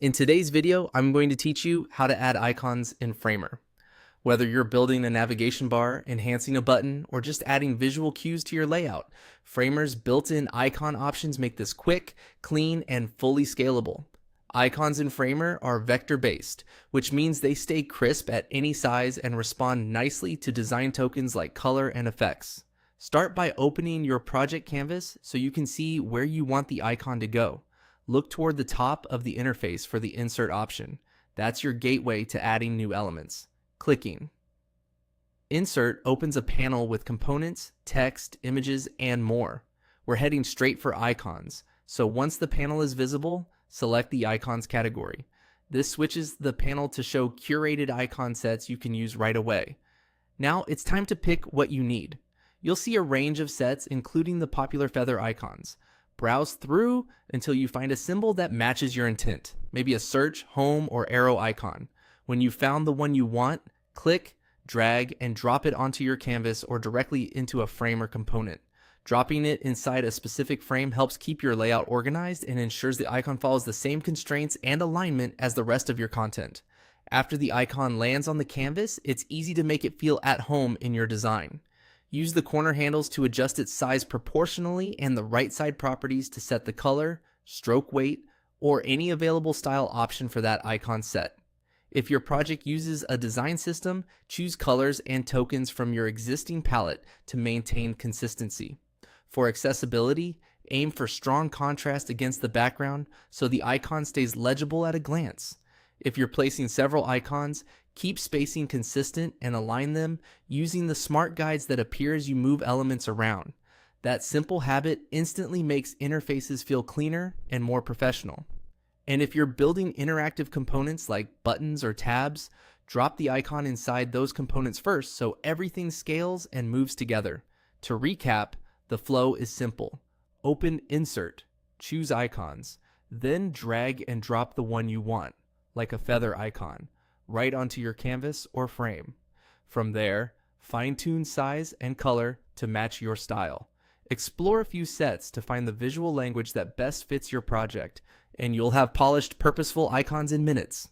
In today's video, I'm going to teach you how to add icons in Framer. Whether you're building a navigation bar, enhancing a button, or just adding visual cues to your layout, Framer's built-in icon options make this quick, clean, and fully scalable. Icons in Framer are vector-based, which means they stay crisp at any size and respond nicely to design tokens like color and effects. Start by opening your project canvas so you can see where you want the icon to go. Look toward the top of the interface for the Insert option. That's your gateway to adding new elements. Clicking. Insert opens a panel with components, text, images, and more. We're heading straight for icons, so once the panel is visible, select the icons category. This switches the panel to show curated icon sets you can use right away. Now it's time to pick what you need. You'll see a range of sets, including the popular feather icons. Browse through until you find a symbol that matches your intent, maybe a search, home, or arrow icon. When you've found the one you want, click, drag, and drop it onto your canvas or directly into a frame or component. Dropping it inside a specific frame helps keep your layout organized and ensures the icon follows the same constraints and alignment as the rest of your content. After the icon lands on the canvas, it's easy to make it feel at home in your design. Use the corner handles to adjust its size proportionally and the right side properties to set the color, stroke weight, or any available style option for that icon set. If your project uses a design system, choose colors and tokens from your existing palette to maintain consistency. For accessibility, aim for strong contrast against the background so the icon stays legible at a glance. If you're placing several icons, keep spacing consistent and align them using the smart guides that appear as you move elements around. That simple habit instantly makes interfaces feel cleaner and more professional. And if you're building interactive components like buttons or tabs, drop the icon inside those components first so everything scales and moves together. To recap, the flow is simple. Open Insert, choose icons, then drag and drop the one you want, like a feather icon, right onto your canvas or frame. From there, fine-tune size and color to match your style. Explore a few sets to find the visual language that best fits your project, and you'll have polished, purposeful icons in minutes.